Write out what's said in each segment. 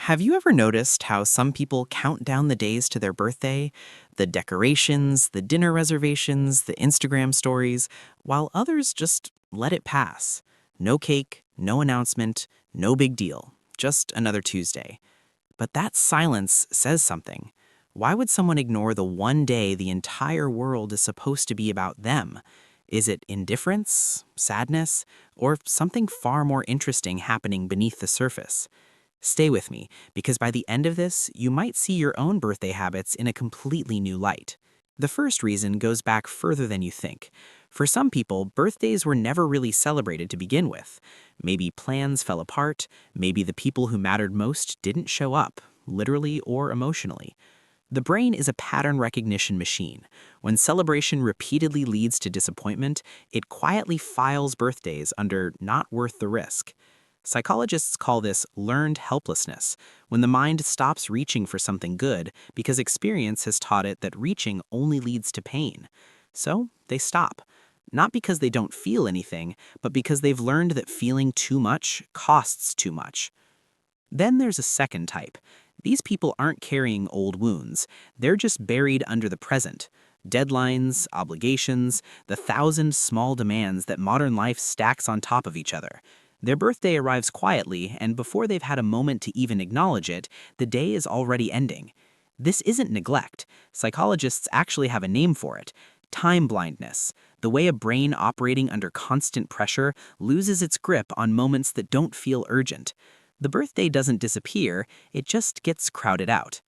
Have you ever noticed how some people count down the days to their birthday? The decorations, the dinner reservations, the Instagram stories, while others just let it pass. No cake, no announcement, no big deal. Just another Tuesday. But that silence says something. Why would someone ignore the one day the entire world is supposed to be about them? Is it indifference, sadness, or something far more interesting happening beneath the surface? Stay with me, because by the end of this, you might see your own birthday habits in a completely new light. The first reason goes back further than you think. For some people, birthdays were never really celebrated to begin with. Maybe plans fell apart, maybe the people who mattered most didn't show up, literally or emotionally. The brain is a pattern recognition machine. When celebration repeatedly leads to disappointment, it quietly files birthdays under not worth the risk. Psychologists call this learned helplessness, when the mind stops reaching for something good because experience has taught it that reaching only leads to pain. So they stop. Not because they don't feel anything, but because they've learned that feeling too much costs too much. Then there's a second type. These people aren't carrying old wounds. They're just buried under the present. Deadlines, obligations, the thousand small demands that modern life stacks on top of each other. Their birthday arrives quietly, and before they've had a moment to even acknowledge it, the day is already ending. This isn't neglect. Psychologists actually have a name for it: time blindness, the way a brain operating under constant pressure loses its grip on moments that don't feel urgent. The birthday doesn't disappear, it just gets crowded out.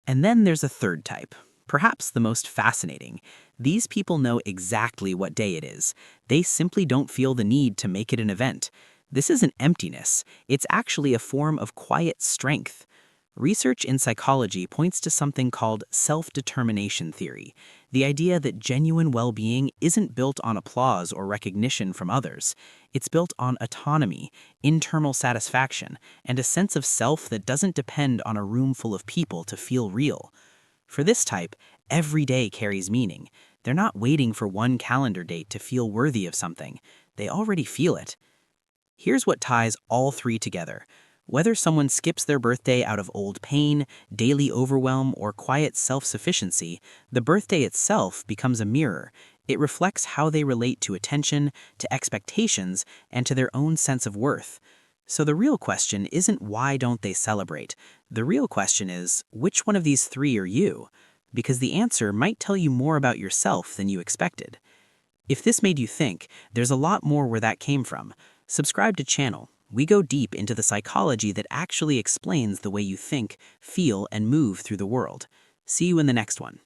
And then there's a third type, perhaps the most fascinating. These people know exactly what day it is. They simply don't feel the need to make it an event. This isn't emptiness, it's actually a form of quiet strength. Research in psychology points to something called self-determination theory, the idea that genuine well-being isn't built on applause or recognition from others. It's built on autonomy, internal satisfaction, and a sense of self that doesn't depend on a room full of people to feel real. For this type, every day carries meaning. They're not waiting for one calendar date to feel worthy of something. They already feel it. Here's what ties all three together. Whether someone skips their birthday out of old pain, daily overwhelm, or quiet self-sufficiency, the birthday itself becomes a mirror. It reflects how they relate to attention, to expectations, and to their own sense of worth. So the real question isn't why don't they celebrate? The real question is, which one of these three are you? Because the answer might tell you more about yourself than you expected. If this made you think, there's a lot more where that came from. Subscribe to channel. We go deep into the psychology that actually explains the way you think, feel, and move through the world. See you in the next one.